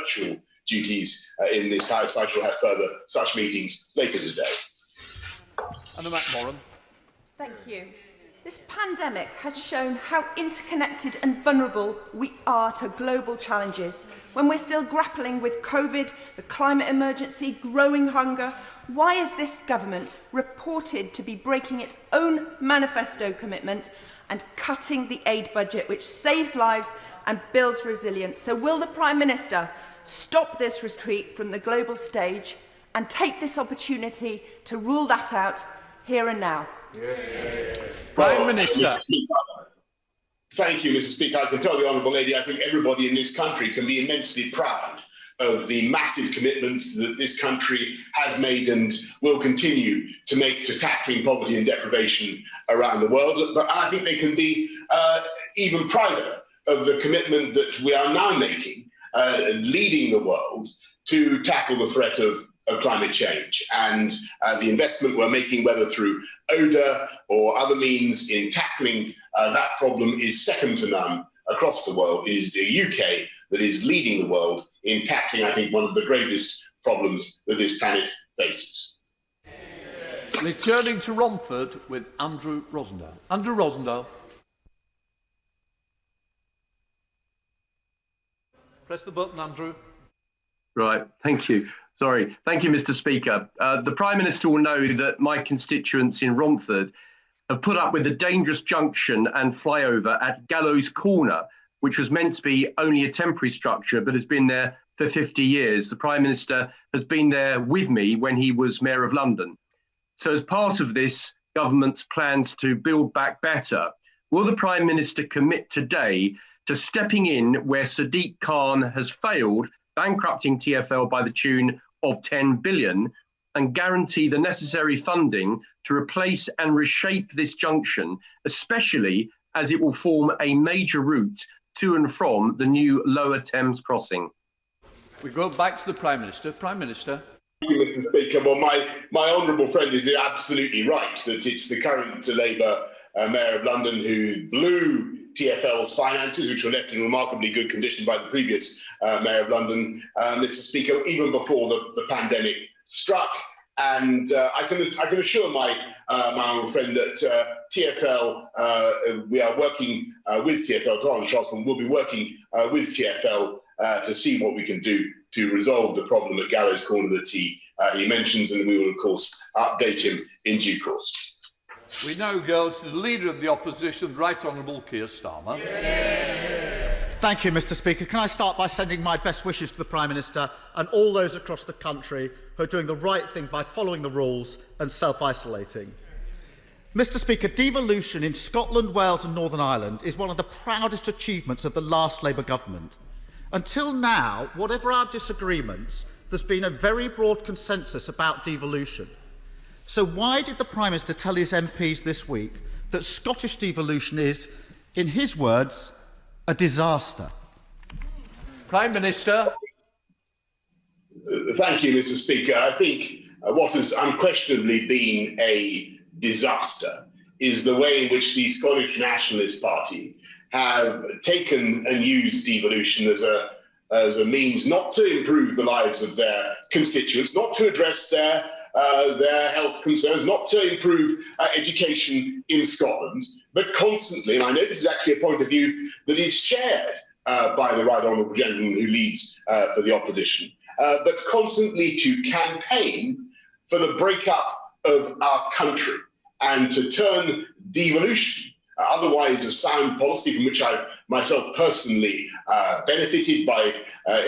virtual duties in this House. I shall have further such meetings later today. Anna McMorran. Thank you. This pandemic has shown how interconnected and vulnerable we are to global challenges. When we're still grappling with COVID, the climate emergency, growing hunger, why is this government reported to be breaking its own manifesto commitment and cutting the aid budget, which saves lives and builds resilience? So will the Prime Minister stop this retreat from the global stage and take this opportunity to rule that out here and now? Prime Minister. Thank you, Mr. Speaker. I can tell the Honourable Lady, I think everybody in this country can be immensely proud of the massive commitments that this country has made and will continue to make to tackling poverty and deprivation around the world. But I think they can be even prouder of the commitment that we are now making, leading the world to tackle the threat of climate change. And the investment we're making, whether through ODA or other means in tackling that problem, is second to none across the world. It is the UK that is leading the world in tackling, I think, one of the gravest problems that this planet faces. Returning to Romford with Andrew Rosendale. Andrew Rosendale. Press the button, Andrew. Right, thank you. Sorry. Thank you, Mr. Speaker. The Prime Minister will know that my constituents in Romford have put up with a dangerous junction and flyover at Gallows Corner, which was meant to be only a temporary structure, but has been there for 50 years. The Prime Minister has been there with me when he was Mayor of London. So as part of this government's plans to build back better, will the Prime Minister commit today to stepping in where Sadiq Khan has failed, bankrupting TfL by the tune of 10 billion, and guarantee the necessary funding to replace and reshape this junction, especially as it will form a major route to and from the new Lower Thames crossing? We go back to the Prime Minister. Prime Minister. Thank you, Mr. Speaker. Well, my honourable friend is absolutely right that it's the current Labour Mayor of London who blew TfL's finances, which were left in remarkably good condition by the previous Mayor of London, Mr. Speaker, even before the pandemic struck. And I can assure my honourable friend that TfL, we are working with TfL, Department of Transport will be working with TfL to see what we can do to resolve the problem at Gallows Corner that he mentions, and we will, of course, update him in due course. We now go to the Leader of the Opposition, the Right Honourable Keir Starmer. Thank you, Mr. Speaker. Can I start by sending my best wishes to the Prime Minister and all those across the country who are doing the right thing by following the rules and self-isolating. Mr. Speaker, devolution in Scotland, Wales and Northern Ireland is one of the proudest achievements of the last Labour government. Until now, whatever our disagreements, there's been a very broad consensus about devolution. So why did the Prime Minister tell his MPs this week that Scottish devolution is, in his words, a disaster? Prime Minister. Thank you, Mr. Speaker. I think what has unquestionably been a disaster is the way in which the Scottish Nationalist Party have taken and used devolution as a means not to improve the lives of their constituents, not to address their health concerns, not to improve education in Scotland, but constantly, and I know this is actually a point of view that is shared by the Right Honourable Gentleman who leads for the opposition, but constantly to campaign for the breakup of our country and to turn devolution, otherwise a sound policy from which I myself personally benefited by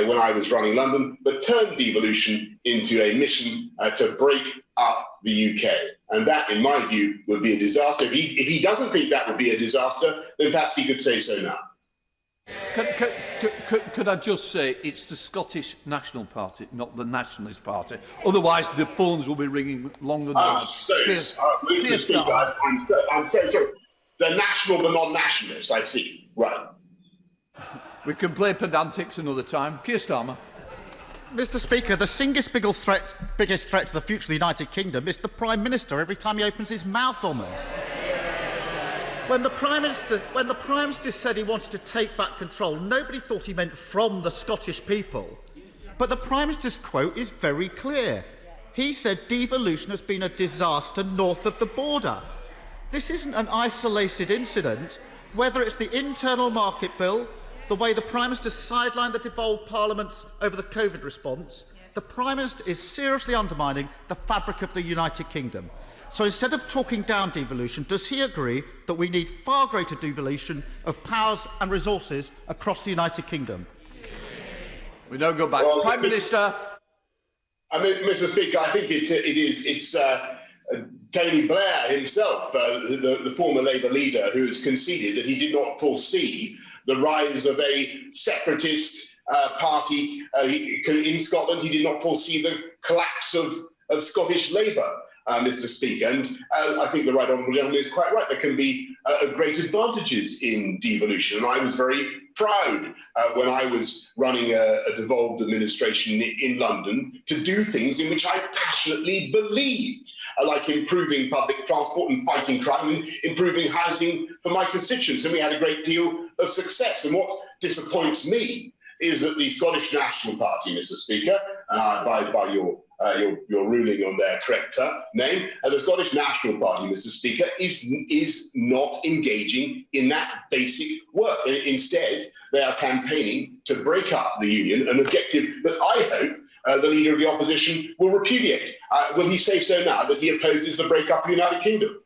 when I was running London, but turn devolution into a mission to break up the UK. And that, in my view, would be a disaster. If he doesn't think that would be a disaster, then perhaps he could say so now. Could I just say it's the Scottish National Party, not the Nationalist Party? Otherwise, the phones will be ringing longer than I'm so sorry. The national, the non-nationalists, I see. Right. We can play pedantics another time. Keir Starmer. Mr. Speaker, the biggest threat to the future of the United Kingdom is the Prime Minister every time he opens his mouth on this. When the Prime Minister said he wanted to take back control, nobody thought he meant from the Scottish people. But the Prime Minister's quote is very clear. He said devolution has been a disaster north of the border. This isn't an isolated incident. Whether it's the internal market bill, the way the Prime Minister sidelined the devolved parliaments over the COVID response, the Prime Minister is seriously undermining the fabric of the United Kingdom. So instead of talking down devolution, does he agree that we need far greater devolution of powers and resources across the United Kingdom? We now go back. Well, Prime Minister. I mean, Mr. Speaker, I think it's Tony Blair himself, the former Labour leader, who has conceded that he did not foresee the rise of a separatist party in Scotland. He did not foresee the collapse of Scottish Labour, Mr. Speaker. And I think the right honourable gentleman is quite right. There can be great advantages in devolution. And I was very proud when I was running a devolved administration in London to do things in which I passionately believed, like improving public transport and fighting crime and improving housing for my constituents. And we had a great deal of success. And what disappoints me is that the Scottish National Party, Mr. Speaker, and I abide by your ruling on their correct name, the Scottish National Party, Mr. Speaker, is not engaging in that basic work. Instead, they are campaigning to break up the union, an objective that I hope the Leader of the Opposition will repudiate. Will he say so now that he opposes the break-up of the United Kingdom?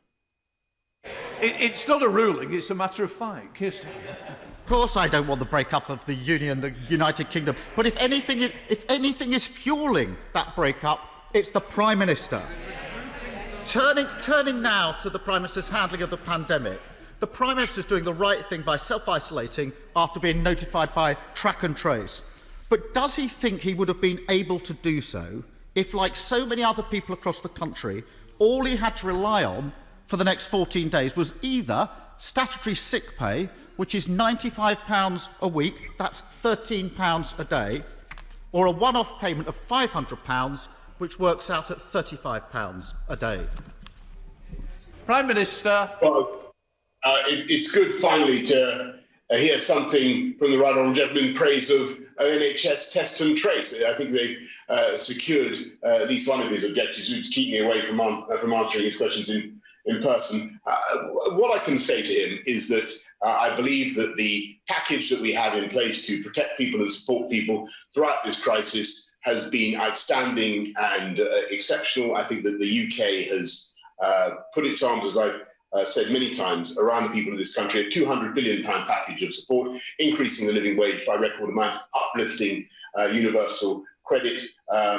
It's not a ruling, it's a matter of fact. Keir Starmer. Of course I don't want the break-up of the Union, the United Kingdom, but if anything is fuelling that break-up, it's the Prime Minister. Turning now to the Prime Minister's handling of the pandemic, the Prime Minister is doing the right thing by self-isolating after being notified by Track and Trace. But does he think he would have been able to do so if, like so many other people across the country, all he had to rely on for the next 14 days was either statutory sick pay, which is £95 a week, that's £13 a day, or a one-off payment of £500, which works out at £35 a day? Prime Minister. Well, it's good finally to hear something from the right honourable gentleman in praise of NHS test and trace. I think they secured at least one of his objectives, which keep me away from answering his questions in person. What I can say to him is that I believe that the package that we have in place to protect people and support people throughout this crisis has been outstanding and exceptional. I think that the UK has put its arms, as I've said many times, around the people of this country, a £200 billion package of support, increasing the living wage by record amounts, uplifting universal credit,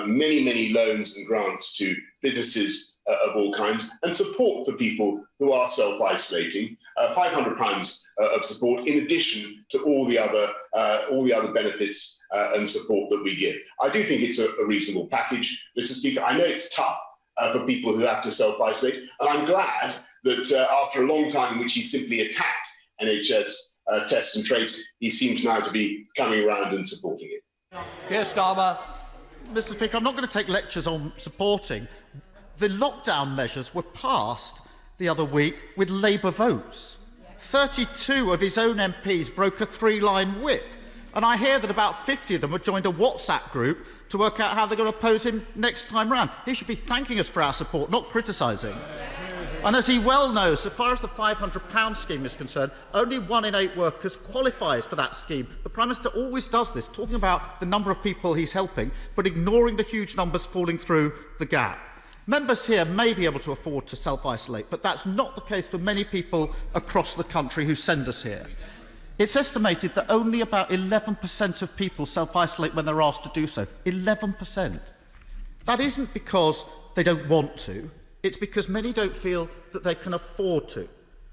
many loans and grants to businesses of all kinds, and support for people who are self-isolating, £500 of support in addition to all the other benefits and support that we give. I do think it's a reasonable package, Mr. Speaker. I know it's tough for people who have to self-isolate, and I'm glad that after a long time in which he simply attacked NHS test and trace, he seems now to be coming around and supporting it. Keir Starmer. Mr. Speaker, I'm not going to take lectures on supporting. The lockdown measures were passed the other week with Labour votes. 32 of his own MPs broke a three-line whip. And I hear that about 50 of them have joined a WhatsApp group to work out how they're going to oppose him next time round. He should be thanking us for our support, not criticising. And as he well knows, so far as the £500 scheme is concerned, only 1 in 8 workers qualifies for that scheme. The Prime Minister always does this, talking about the number of people he's helping, but ignoring the huge numbers falling through the gap. Members here may be able to afford to self-isolate, but that's not the case for many people across the country who send us here. It's estimated that only about 11% of people self-isolate when they're asked to do so. 11%. That isn't because they don't want to. It's because many don't feel that they can afford to.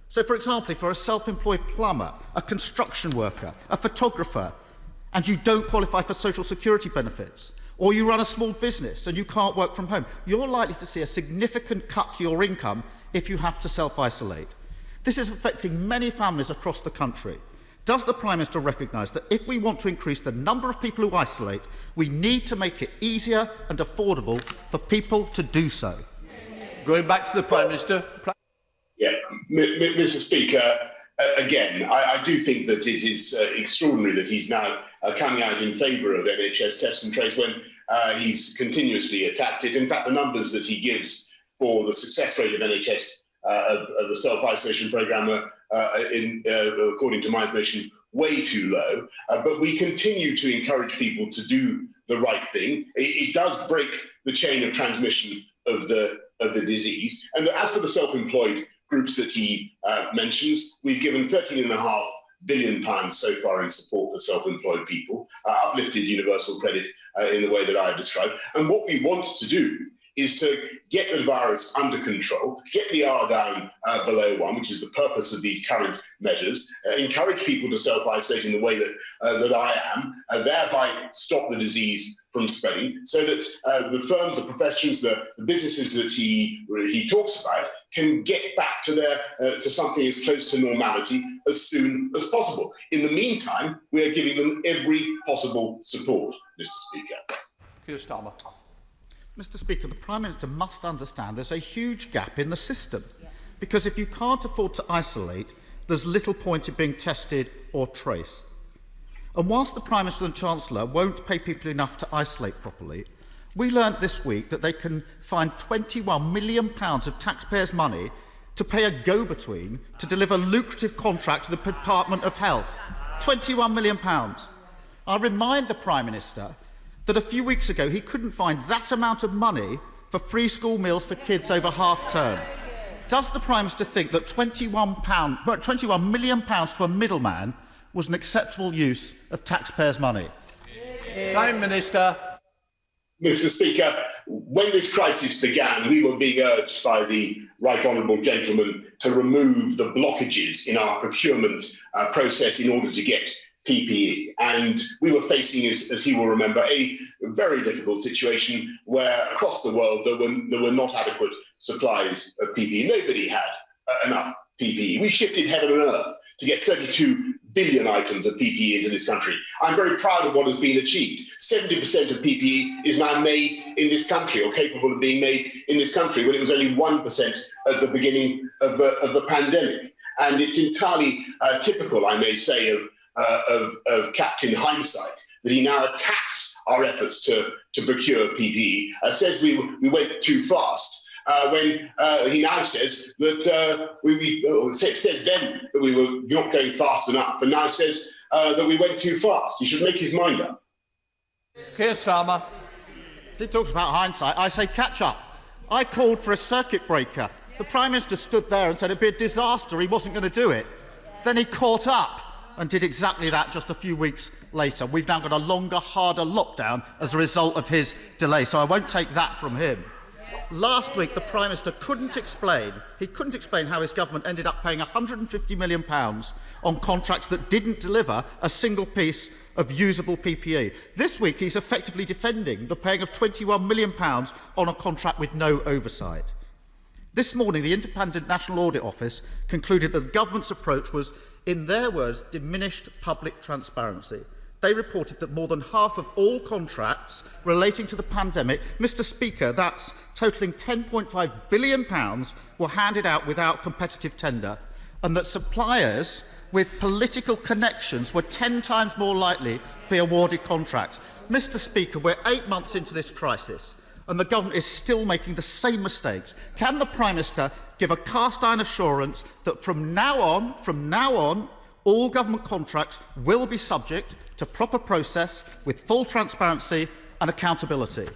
So, for example, if you're a self-employed plumber, a construction worker, a photographer, and you don't qualify for social security benefits, or you run a small business and you can't work from home, you're likely to see a significant cut to your income if you have to self-isolate. This is affecting many families across the country. Does the Prime Minister recognise that if we want to increase the number of people who isolate, we need to make it easier and affordable for people to do so? Going back to the Prime Minister. Yeah, Mr. Speaker, again, I do think that it is extraordinary that he's now coming out in favour of NHS test and trace when he's continuously attacked it. In fact, the numbers that he gives for the success rate of NHS of the self-isolation programme are, according to my information, way too low. But we continue to encourage people to do the right thing. It does break the chain of transmission of the disease. And as for the self-employed groups that he mentions, we've given £13.5 billion so far in support for self-employed people, uplifted universal credit in the way that I've described. And what we want to do is to get the virus under control, get the R down below 1, which is the purpose of these current measures, encourage people to self-isolate in the way that I am, thereby stop the disease from spreading, so that the firms, the professions, the businesses that he talks about can get back to to something as close to normality as soon as possible. In the meantime, we are giving them every possible support, Mr. Speaker. Keir Starmer. Mr. Speaker, the Prime Minister must understand there's a huge gap in the system, because if you can't afford to isolate, there's little point in being tested or traced. And whilst the Prime Minister and Chancellor won't pay people enough to isolate properly, we learnt this week that they can find £21 million of taxpayers' money to pay a go-between to deliver lucrative contracts to the Department of Health. £21 million. I remind the Prime Minister that a few weeks ago he couldn't find that amount of money for free school meals for kids over half-term. Does the Prime Minister think that £21 million to a middleman was an acceptable use of taxpayers' money? Prime Minister. Mr. Speaker, when this crisis began, we were being urged by the Right Honourable Gentleman to remove the blockages in our procurement process in order to get PPE. And we were facing, as he will remember, a very difficult situation where across the world there were not adequate supplies of PPE. Nobody had enough PPE. We shifted heaven and earth to get 32 billion items of PPE into this country. I'm very proud of what has been achieved. 70% of PPE is now made in this country, or capable of being made in this country, when it was only 1% at the beginning of the pandemic. And it's entirely typical, I may say, of Captain Hindsight, that he now attacks our efforts to procure PPE, says we went too fast. When he now says that says then that we were not going fast enough, and now says that we went too fast. He should make his mind up. Keir Starmer. He talks about hindsight. I say catch up. I called for a circuit breaker. The Prime Minister stood there and said it'd be a disaster. He wasn't going to do it. Then he caught up and did exactly that just a few weeks later. We've now got a longer, harder lockdown as a result of his delay, so I won't take that from him. Last week, the Prime Minister couldn't explain how his government ended up paying £150 million on contracts that didn't deliver a single piece of usable PPE. This week, he's effectively defending the paying of £21 million on a contract with no oversight. This morning, the Independent National Audit Office concluded that the government's approach was, in their words, diminished public transparency. They reported that more than half of all contracts relating to the pandemic, Mr. Speaker, that's totalling £10.5 billion, were handed out without competitive tender, and that suppliers with political connections were 10 times more likely to be awarded contracts. Mr. Speaker, we're 8 months into this crisis, and the government is still making the same mistakes. Can the Prime Minister give a cast-iron assurance that from now on, all government contracts will be subject to proper process with full transparency and accountability?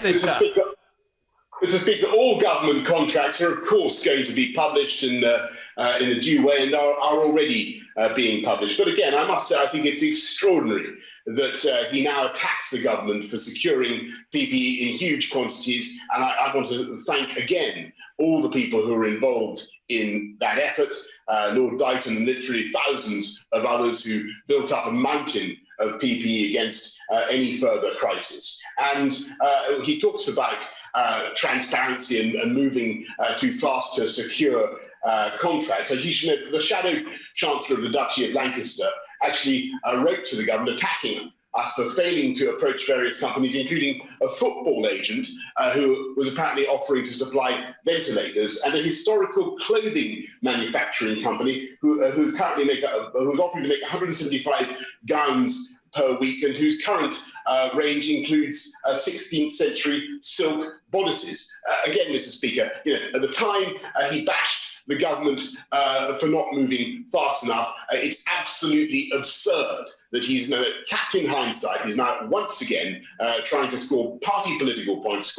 Mr. Speaker, all government contracts are, of course, going to be published in a due way and are already being published. But again, I must say, I think it's extraordinary that he now attacks the government for securing PPE in huge quantities. And I want to thank again all the people who are involved in that effort, Lord Dighton and literally thousands of others who built up a mountain of PPE against any further crisis. And he talks about transparency and moving too fast to secure contracts. So he should know that the Shadow Chancellor of the Duchy of Lancaster actually wrote to the government attacking them us for failing to approach various companies, including a football agent who was apparently offering to supply ventilators, and a historical clothing manufacturing company who's offering to make 175 gowns per week, and whose current range includes 16th century silk bodices. Again, Mr. Speaker, at the time he bashed the government for not moving fast enough. It's absolutely absurd that he's now, in hindsight, he's now once again trying to score political points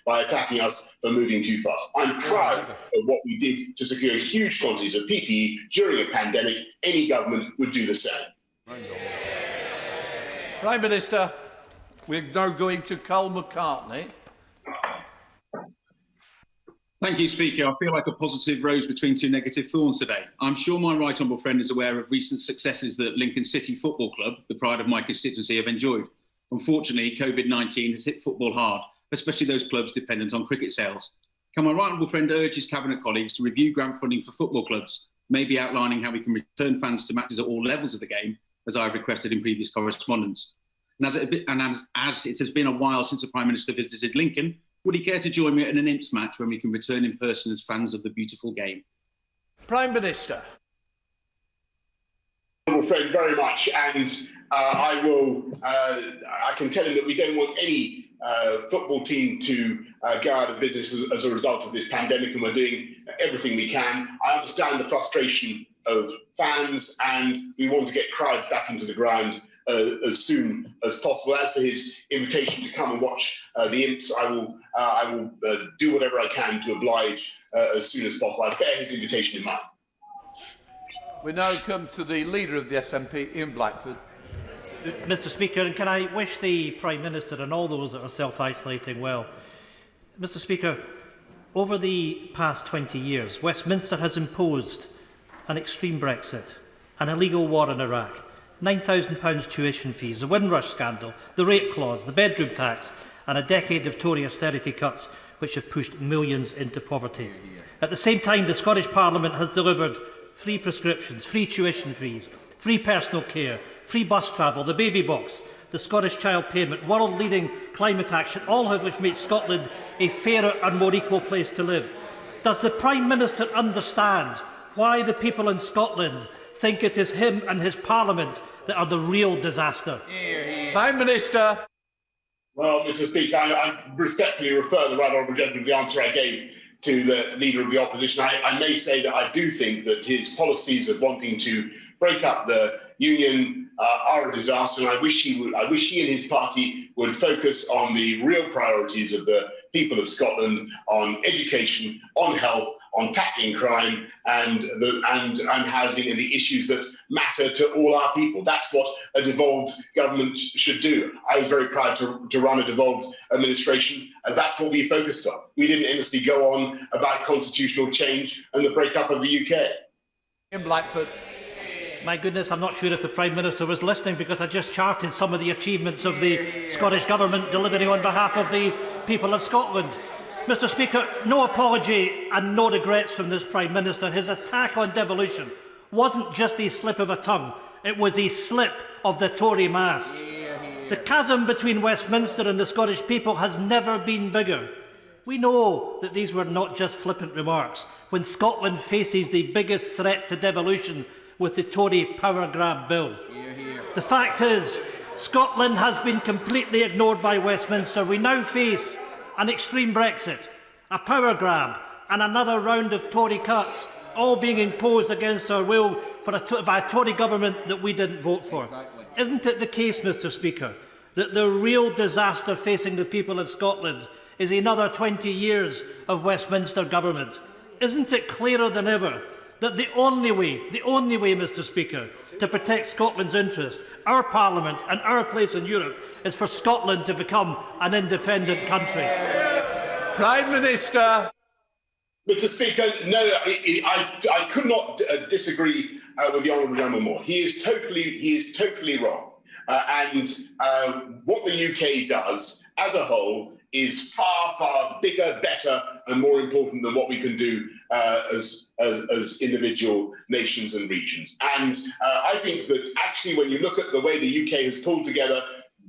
by attacking us for moving too fast. I'm proud of what we did to secure huge quantities of PPE during a pandemic. Any government would do the same. Prime Minister, we're now going to Carl McCartney. Thank you, Speaker. I feel like a positive rose between two negative thorns today. I'm sure my right honourable friend is aware of recent successes that Lincoln City Football Club, the pride of my constituency, have enjoyed. Unfortunately, COVID-19 has hit football hard, especially those clubs dependent on cricket sales. Can my right honourable friend urge his Cabinet colleagues to review grant funding for football clubs, maybe outlining how we can return fans to matches at all levels of the game, as I have requested in previous correspondence? And as it has been a while since the Prime Minister visited Lincoln, would he care to join me at an Imps match when we can return in person as fans of the beautiful game? Prime Minister. Friend, very much, and I can tell him that we don't want any football team to go out of business as a result of this pandemic, and we're doing everything we can. I understand the frustration of fans, and we want to get crowds back into the ground as soon as possible. As for his invitation to come and watch the Imps, I will do whatever I can to oblige as soon as possible. I bear his invitation in mind. We now come to the Leader of the SNP, Ian Blackford. Mr. Speaker, and can I wish the Prime Minister and all those that are self-isolating well. Mr. Speaker, over the past 20 years, Westminster has imposed an extreme Brexit, an illegal war in Iraq, £9,000 tuition fees, the Windrush scandal, the rape clause, the bedroom tax, and a decade of Tory austerity cuts which have pushed millions into poverty. At the same time, the Scottish Parliament has delivered free prescriptions, free tuition fees, free personal care, free bus travel, the baby box, the Scottish Child Payment, world-leading climate action, all of which make Scotland a fairer and more equal place to live. Does the Prime Minister understand why the people in Scotland think it is him and his Parliament that are the real disaster? Prime Minister. Well, Mr. Speaker, I respectfully refer the right honourable gentleman to the answer I gave to the Leader of the Opposition. I may say that I do think that his policies of wanting to break up the Union are a disaster, and I wish he and his party would focus on the real priorities of the people of Scotland, on education, on health, on tackling crime and housing and the issues that matter to all our people. That's what a devolved government should do. I was very proud to run a devolved administration, and that's what we focused on. We didn't endlessly go on about constitutional change and the breakup of the UK. In Blackford. My goodness, I'm not sure if the Prime Minister was listening, because I just charted some of the achievements of the Scottish Government delivering on behalf of the people of Scotland. Mr. Speaker, no apology and no regrets from this Prime Minister. His attack on devolution wasn't just a slip of a tongue, it was a slip of the Tory mask. The chasm between Westminster and the Scottish people has never been bigger. We know that these were not just flippant remarks when Scotland faces the biggest threat to devolution with the Tory power grab bill. The fact is, Scotland has been completely ignored by Westminster. We now face an extreme Brexit, a power grab, and another round of Tory cuts, all being imposed against our will by a Tory government that we didn't vote for. Exactly. Isn't it the case, Mr. Speaker, that the real disaster facing the people of Scotland is another 20 years of Westminster government? Isn't it clearer than ever that the only way, Mr. Speaker, to protect Scotland's interests, our Parliament and our place in Europe, is for Scotland to become an independent country? Prime Minister. Mr. Speaker, no, I could not disagree with the Honourable Gentleman more. He is totally wrong. What the UK does as a whole is far, far bigger, better, and more important than what we can do as individual nations and regions. And I think that actually, when you look at the way the UK has pulled together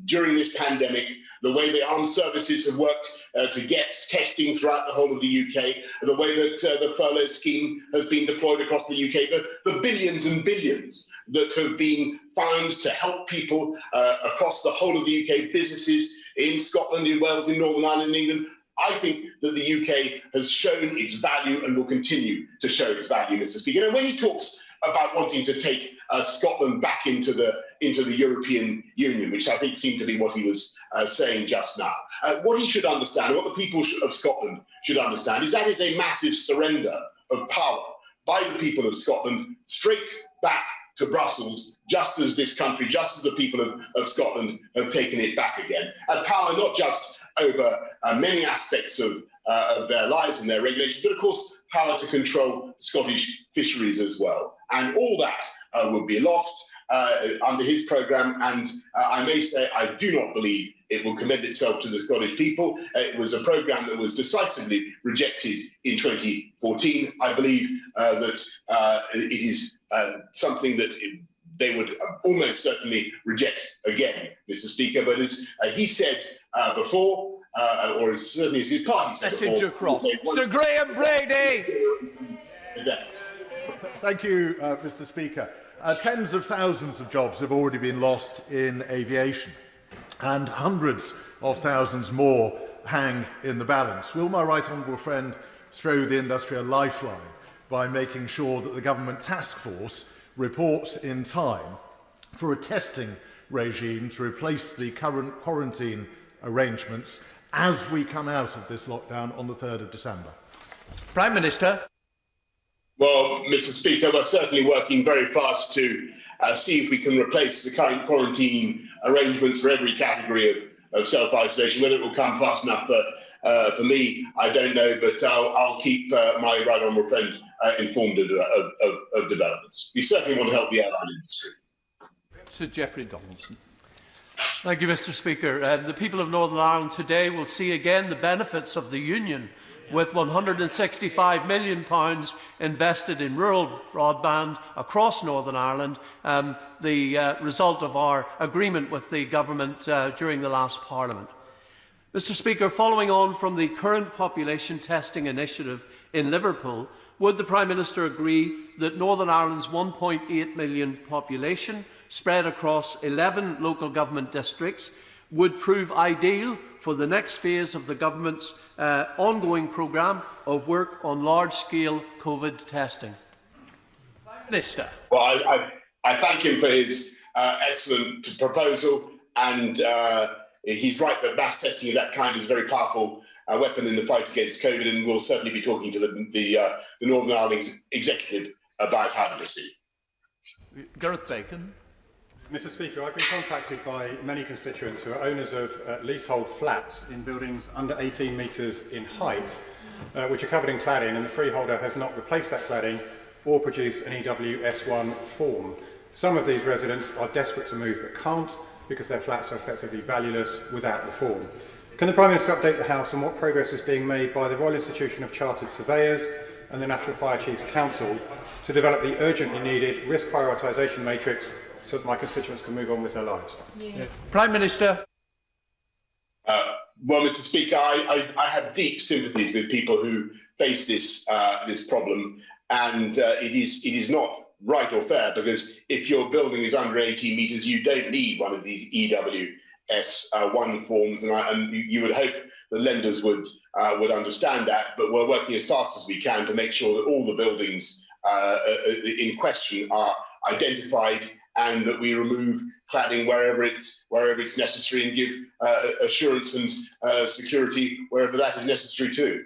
during this pandemic, the way the armed services have worked to get testing throughout the whole of the UK, the way that the furlough scheme has been deployed across the UK, the billions and billions that have been found to help people across the whole of the UK, businesses in Scotland, in Wales, in Northern Ireland, in England. I think that the UK has shown its value and will continue to show its value, Mr. Speaker. And when he talks about wanting to take Scotland back into the European Union, which I think seemed to be what he was saying just now, what he should understand, what the people of Scotland should understand, is that is a massive surrender of power by the people of Scotland straight back to Brussels, just as this country, just as the people of Scotland have taken it back again. And power not just over many aspects of their lives and their regulations, but of course power to control Scottish fisheries as well. And all that will be lost under his programme, and I may say I do not believe it will commend itself to the Scottish people. It was a programme that was decisively rejected in 2014. I believe that it is something that they would almost certainly reject again, Mr. Speaker. But as he said before, or as certainly as his party said Messenger before, Sir Graham Brady! Thank you, Mr. Speaker. Tens of thousands of jobs have already been lost in aviation, and hundreds of thousands more hang in the balance. Will my right honourable friend throw the industry a lifeline by making sure that the government task force reports in time for a testing regime to replace the current quarantine arrangements as we come out of this lockdown on the 3rd of December? Prime Minister. Well, Mr. Speaker, we're certainly working very fast to see if we can replace the current quarantine arrangements for every category of self-isolation. Whether it will come fast enough for me, I don't know, but I'll keep my right honourable friend informed of developments. We certainly want to help the airline industry. Sir Geoffrey Donaldson. Thank you, Mr. Speaker. The people of Northern Ireland today will see again the benefits of the Union, with £165 million invested in rural broadband across Northern Ireland, the result of our agreement with the government during the last Parliament. Mr. Speaker, following on from the current population testing initiative in Liverpool, would the Prime Minister agree that Northern Ireland's 1.8 million population, spread across 11 local government districts, would prove ideal for the next phase of the government's ongoing programme of work on large-scale COVID testing? Minister. Well, I thank him for his excellent proposal, and he's right that mass testing of that kind is a very powerful weapon in the fight against COVID, and we'll certainly be talking to the Northern Ireland Executive about how to proceed. Gareth Bacon. Mr. Speaker, I've been contacted by many constituents who are owners of leasehold flats in buildings under 18 metres in height, which are covered in cladding, and the freeholder has not replaced that cladding or produced an EWS1 form. Some of these residents are desperate to move but can't because their flats are effectively valueless without the form. Can the Prime Minister update the House on what progress is being made by the Royal Institution of Chartered Surveyors and the National Fire Chiefs Council to develop the urgently needed risk prioritisation matrix so that my constituents can move on with their lives? Yeah. Prime Minister. Well, Mr. Speaker, I have deep sympathies with people who face this problem, and it is not right or fair, because if your building is under 18 metres, you don't need one of these EWS1 forms, and you would hope the lenders would understand that. But we're working as fast as we can to make sure that all the buildings in question are identified, and that we remove cladding wherever it's necessary, and give assurance and security wherever that is necessary too.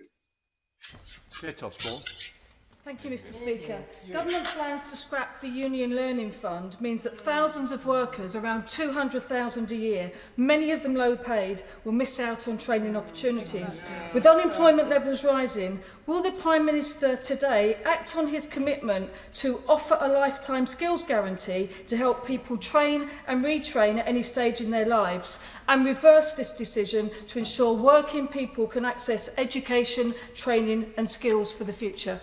Thank Thank you, Mr Speaker. Government plans to scrap the Union Learning Fund means that thousands of workers, around 200,000 a year, many of them low paid, will miss out on training opportunities. With unemployment levels rising, will the Prime Minister today act on his commitment to offer a lifetime skills guarantee to help people train and retrain at any stage in their lives, and reverse this decision to ensure working people can access education, training and skills for the future?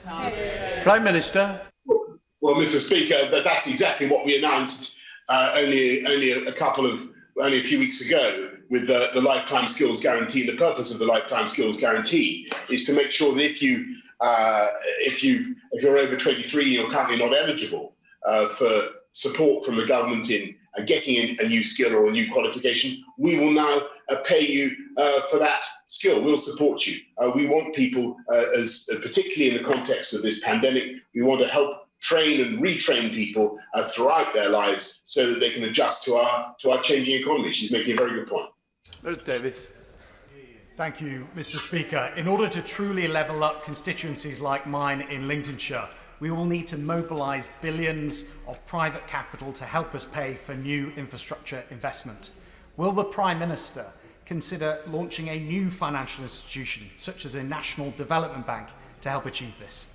Prime Minister. Well, Mr. Speaker, that's exactly what we announced only a few weeks ago with the lifetime skills guarantee. The purpose of the lifetime skills guarantee is to make sure that if you're over 23 and you're currently not eligible for support from the government in getting a new skill or a new qualification, we will now pay you for that skill. We'll support you. We want people, particularly in the context of this pandemic, we want to help train and retrain people throughout their lives so that they can adjust to our changing economy. She's making a very good point. Davis. Thank you, Mr. Speaker. In order to truly level up constituencies like mine in Lincolnshire, we will need to mobilise billions of private capital to help us pay for new infrastructure investment. Will the Prime Minister consider launching a new financial institution, such as a National Development Bank, to help achieve this?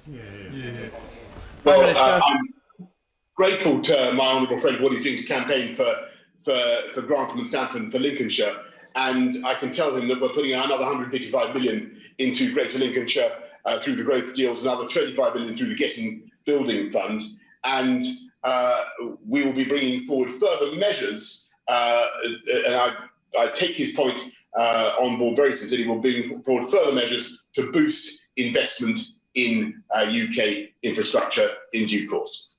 Well, I'm grateful to my honourable friend for what he's doing to campaign for Grantham and Stamford for Lincolnshire, and I can tell him that we're putting another 155 million into Greater Lincolnshire through the growth deals, another 25 million through the Getting Building Fund, and we will be bringing forward further measures. And I take his point on board very sincerely. We'll bring forward further measures to boost investment in UK infrastructure in due course.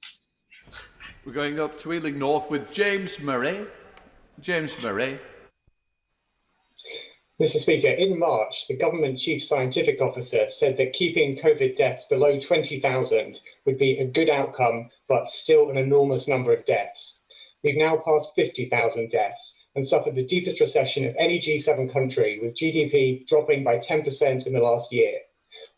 We're going up to Ealing North with James Murray. James Murray. Mr. Speaker, in March, the Government Chief Scientific Officer said that keeping COVID deaths below 20,000 would be a good outcome, but still an enormous number of deaths. We've now passed 50,000 deaths and suffered the deepest recession of any G7 country, with GDP dropping by 10% in the last year.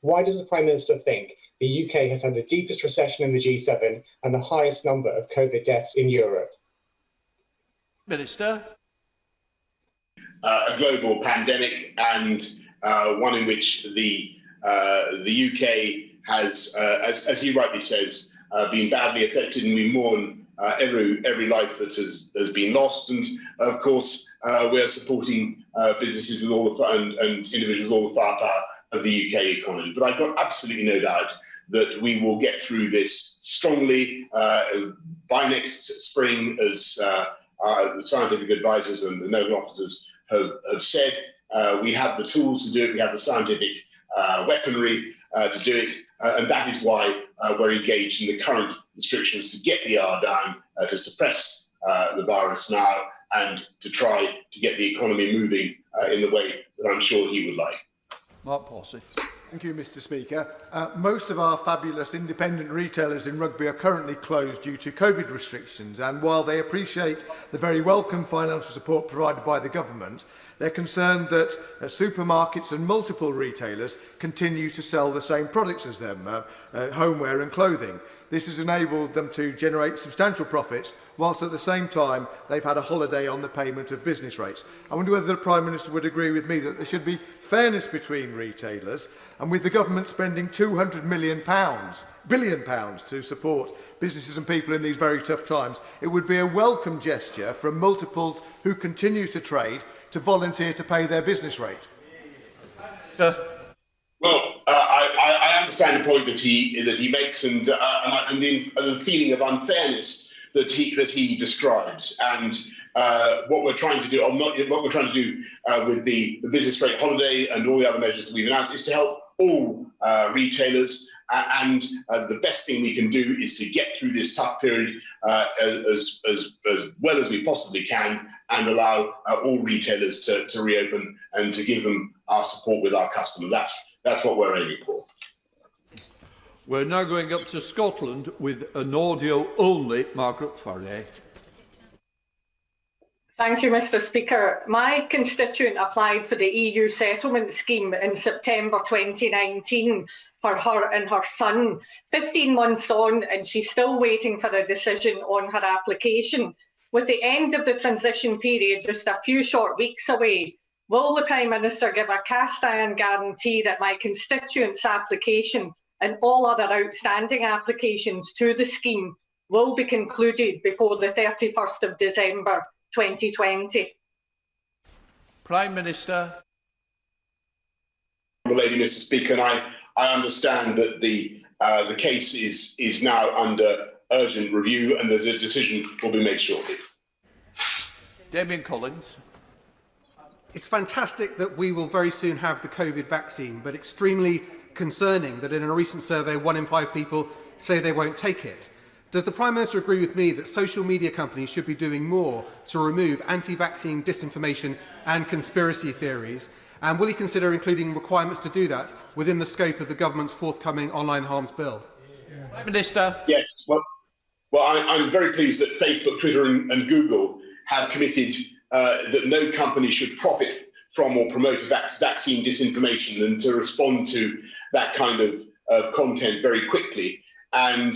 Why does the Prime Minister think the UK has had the deepest recession in the G7 and the highest number of COVID deaths in Europe? Minister. A global pandemic, and one in which the UK has, as he rightly says, been badly affected, and we mourn every life that has been lost. And of course, we're supporting businesses with all the and individuals with all the firepower of the UK economy. But I've got absolutely no doubt that we will get through this strongly by next spring, as the scientific advisors and the nodal officers have said. We have the tools to do it. We have the scientific weaponry to do it. And that is why we're engaged in the current restrictions to get the R down, to suppress the virus now, and to try to get the economy moving in the way that I'm sure he would like. Mark Porsey. Thank you, Mr. Speaker. Most of our fabulous independent retailers in Rugby are currently closed due to COVID restrictions, and while they appreciate the very welcome financial support provided by the government, they're concerned that supermarkets and multiple retailers continue to sell the same products as them, homeware and clothing. This has enabled them to generate substantial profits, whilst at the same time they've had a holiday on the payment of business rates. I wonder whether the Prime Minister would agree with me that there should be fairness between retailers, and with the government spending £200 billion to support businesses and people in these very tough times, it would be a welcome gesture from multiples who continue to trade to volunteer to pay their business rate. Well, I understand the point that he makes, and the feeling of unfairness that he describes, and what we're trying to do, with the business rate holiday and all the other measures that we've announced, is to help all retailers. And the best thing we can do is to get through this tough period as well as we possibly can, and allow all retailers to reopen and to give them our support with our customers. That's what we're aiming for. We're now going up to Scotland with an audio-only Margaret Farray. Thank you, Mr. Speaker. My constituent applied for the EU settlement scheme in September 2019 for her and her son. 15 months on, and she's still waiting for a decision on her application. With the end of the transition period just a few short weeks away, will the Prime Minister give a cast-iron guarantee that my constituent's application and all other outstanding applications to the scheme will be concluded before the 31st of December 2020? Prime Minister. Lady, Mr. Speaker, and I understand that the case is now under urgent review and that a decision will be made shortly. Damien Collins. It's fantastic that we will very soon have the COVID vaccine, but extremely concerning that in a recent survey, 1 in 5 people say they won't take it. Does the Prime Minister agree with me that social media companies should be doing more to remove anti-vaccine disinformation and conspiracy theories? And will he consider including requirements to do that within the scope of the government's forthcoming online harms bill? Prime Minister. Yes. Well, I'm very pleased that Facebook, Twitter and Google have committed that no company should profit from or promote vaccine disinformation, and to respond to that kind of content very quickly. And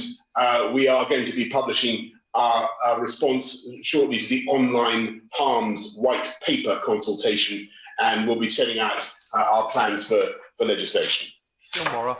we are going to be publishing our response shortly to the online harms white paper consultation, and we'll be setting out our plans for legislation. John Morrow.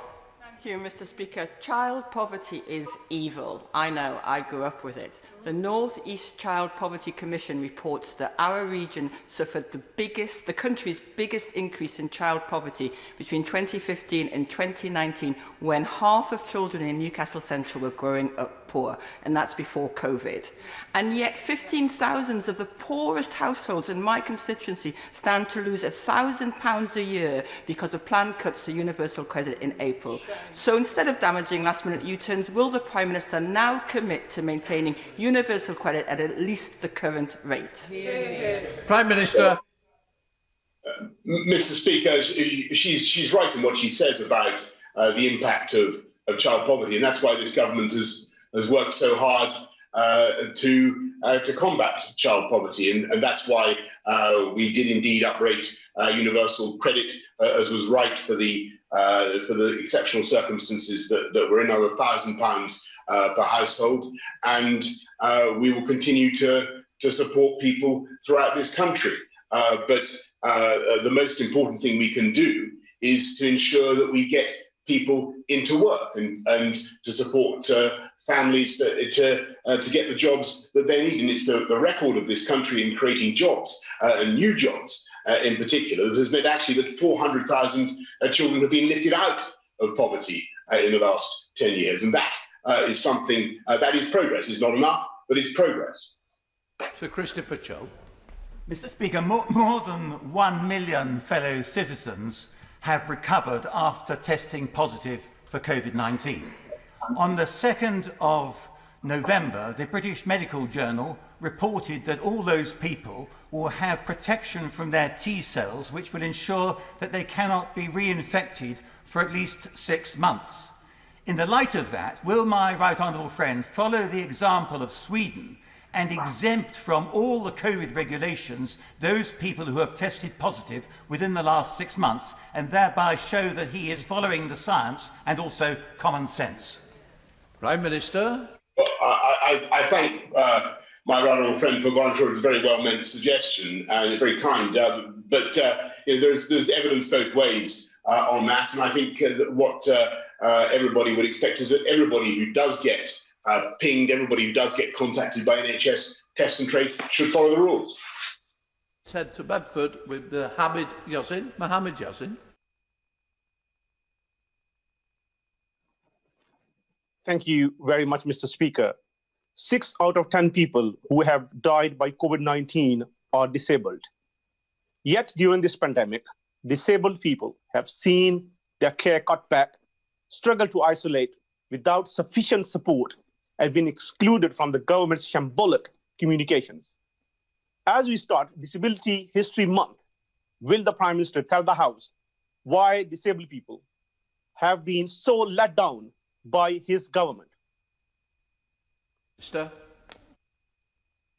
Thank you, Mr. Speaker. Child poverty is evil. I know, I grew up with it. The North East Child Poverty Commission reports that our region suffered the country's biggest increase in child poverty between 2015 and 2019, when half of children in Newcastle Central were growing up poor, and that's before COVID. And yet 15,000 of the poorest households in my constituency stand to lose £1,000 a year because of planned cuts to universal credit in April. So instead of damaging last-minute U-turns, will the Prime Minister now commit to maintaining universal credit at least the current rate? Prime Minister. Mr. Speaker, she's right in what she says about the impact of child poverty, and that's why this government has worked so hard to combat child poverty, and that's why we did indeed uprate universal credit, as was right for the exceptional circumstances that were in, over £1,000 per household, and we will continue to support people throughout this country. But the most important thing we can do is to ensure that we get people into work and to support families to get the jobs that they need. And it's the record of this country in creating jobs and new jobs in particular that has meant actually that 400,000 children have been lifted out of poverty in the last 10 years. And that is something, that is progress. It's not enough, but it's progress. Sir Christopher Cho. Mr. Speaker, more than 1 million fellow citizens have recovered after testing positive for COVID-19. On the 2nd of November, the British Medical Journal reported that all those people will have protection from their T cells, which will ensure that they cannot be reinfected for at least 6 months. In the light of that, will my right honourable friend follow the example of Sweden and exempt from all the COVID regulations those people who have tested positive within the last 6 months, and thereby show that he is following the science and also common sense? Prime Minister. Well, I thank my right honourable friend for going through. It's a very well-meant suggestion and very kind, but there's evidence both ways on that, and I think that what everybody would expect is that everybody who does get pinged, everybody who does get contacted by NHS Test and Trace should follow the rules. Head to Bedford with Mohammed Yassin. Thank you very much, Mr. Speaker. 6 out of 10 people who have died by COVID-19 are disabled. Yet during this pandemic, disabled people have seen their care cut back, struggle to isolate without sufficient support, and been excluded from the government's shambolic communications. As we start Disability History Month, will the Prime Minister tell the House why disabled people have been so let down by his government? Minister.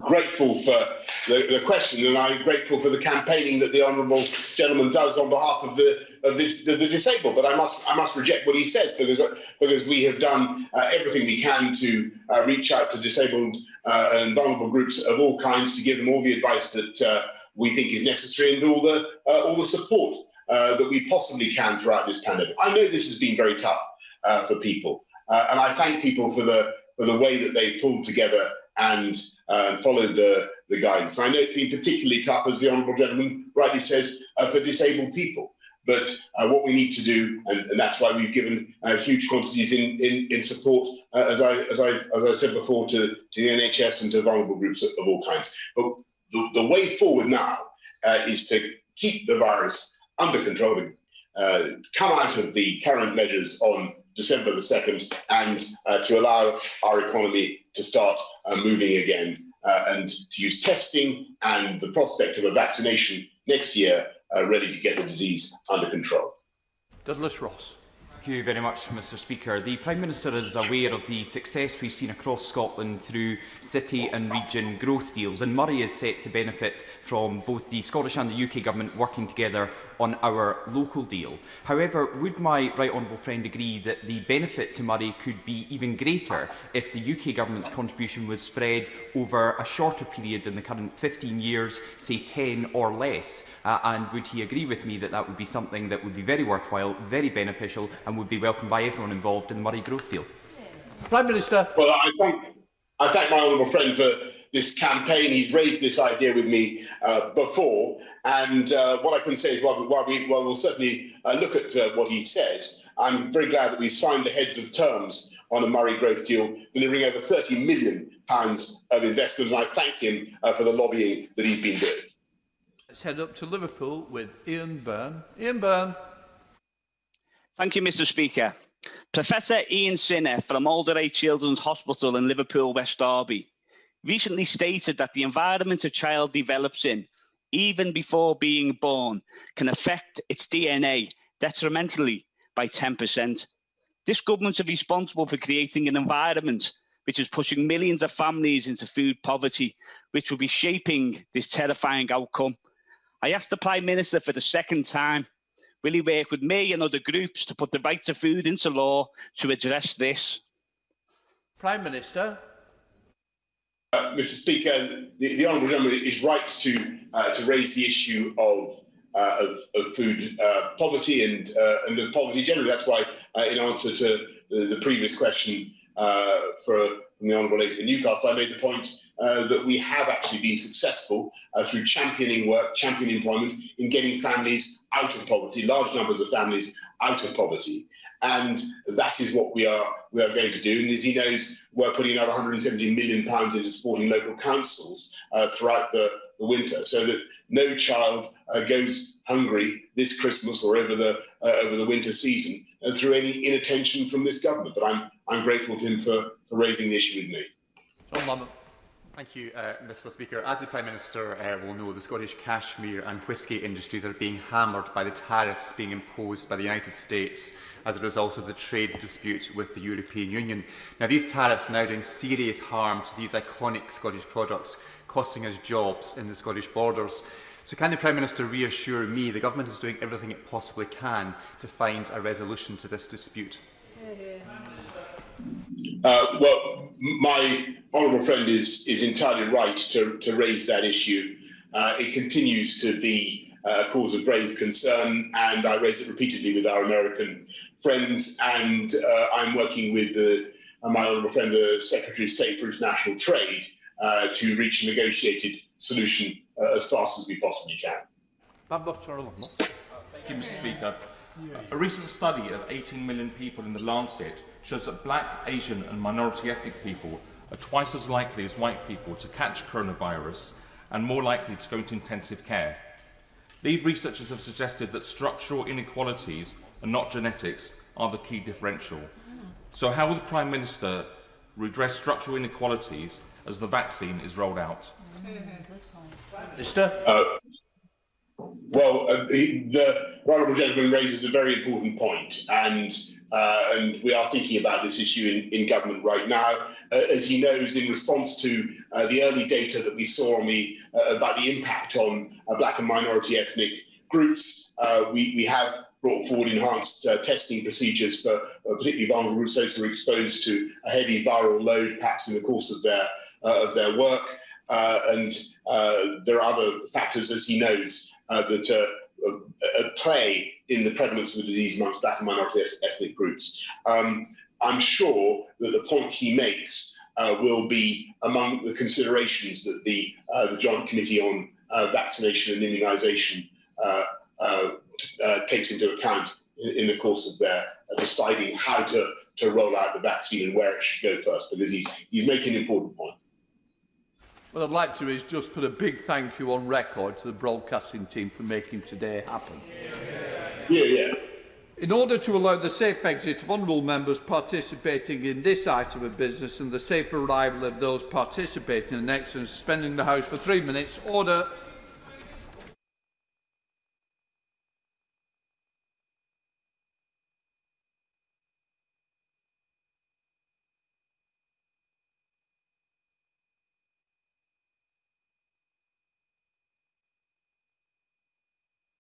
grateful for the question, and I'm grateful for the campaigning that the honourable gentleman does on behalf of the disabled. But I must reject what he says, because we have done everything we can to reach out to disabled and vulnerable groups of all kinds, to give them all the advice that we think is necessary, and all the support that we possibly can throughout this pandemic. I know this has been very tough for people, and I thank people for the way that they pulled together and followed the guidance. I know it's been particularly tough, as the honourable gentleman rightly says, for disabled people. But what we need to do, and that's why we've given huge quantities in support, as I said before, to the NHS and to vulnerable groups of all kinds. But the way forward now is to keep the virus under control, come out of the current measures on December the 2nd, and to allow our economy to start moving again, and to use testing and the prospect of a vaccination next year ready to get the disease under control. Douglas Ross. Thank you very much, Mr Speaker. The Prime Minister is aware of the success we've seen across Scotland through city and region growth deals, and Moray is set to benefit from both the Scottish and the UK Government working together on our local deal. However, would my right honourable friend agree that the benefit to Moray could be even greater if the UK Government's contribution was spread over a shorter period than the current 15 years, say 10 or less? And would he agree with me that that would be something that would be very worthwhile, very beneficial, and would be welcomed by everyone involved in the Moray growth deal? Prime Minister. Well, I thank my honourable friend for this campaign. He's raised this idea with me before, and what I can say is, while we'll certainly look at what he says, I'm very glad that we've signed the heads of terms on a Moray growth deal, delivering over £30 million of investment, and I thank him for the lobbying that he's been doing. Let's head up to Liverpool with Ian Byrne. Ian Byrne. Thank you, Mr Speaker. Professor Ian Sinner from Alderey Children's Hospital in Liverpool, West Derby, recently stated that the environment a child develops in, even before being born, can affect its DNA detrimentally by 10%. This government is responsible for creating an environment which is pushing millions of families into food poverty, which will be shaping this terrifying outcome. I asked the Prime Minister for the second time, will he work with me and other groups to put the right to food into law to address this? Prime Minister. Mr Speaker, the honourable gentleman is right to raise the issue of food poverty and of poverty generally. That's why, in answer to the previous question from the honourable lady from Newcastle, I made the point that we have actually been successful through championing work, championing employment, in getting families out of poverty, large numbers of families out of poverty. And that is what we are going to do. And as he knows, we're putting out £170 million into supporting local councils throughout the winter, so that no child goes hungry this Christmas or over the winter season through any inattention from this government. But I'm grateful to him for raising the issue with me. John Lamont. Thank you, Mr Speaker. As the Prime Minister will know, the Scottish cashmere and whisky industries are being hammered by the tariffs being imposed by the United States as a result of the trade dispute with the European Union. Now, these tariffs are now doing serious harm to these iconic Scottish products, costing us jobs in the Scottish borders. So can the Prime Minister reassure me the Government is doing everything it possibly can to find a resolution to this dispute? Well, my honourable friend is entirely right to raise that issue. It continues to be a cause of grave concern, and I raise it repeatedly with our American friends, and I'm working with my honourable friend, the Secretary of State for International Trade, to reach a negotiated solution as fast as we possibly can. Thank you, Mr Speaker. A recent study of 18 million people in The Lancet shows that black, Asian and minority ethnic people are twice as likely as white people to catch coronavirus and more likely to go into intensive care. Lead researchers have suggested that structural inequalities and not genetics are the key differential. So how will the Prime Minister redress structural inequalities as the vaccine is rolled out? Minister? Well, the honourable gentleman raises a very important point, and and we are thinking about this issue in government right now. As he knows, in response to the early data that we saw on about the impact on black and minority ethnic groups, we have brought forward enhanced testing procedures for particularly vulnerable groups, those who are exposed to a heavy viral load, perhaps in the course of their work. And there are other factors, as he knows, that play in the prevalence of the disease amongst black and minority ethnic groups. I'm sure that the point he makes will be among the considerations that the Joint Committee on Vaccination and Immunisation takes into account in the course of their deciding how to roll out the vaccine and where it should go first, because he's making an important point. What I'd like to is just put a big thank you on record to the broadcasting team for making today happen. Yeah. In order to allow the safe exit of honourable members participating in this item of business and the safe arrival of those participating in the next, and suspending the House for 3 minutes, order.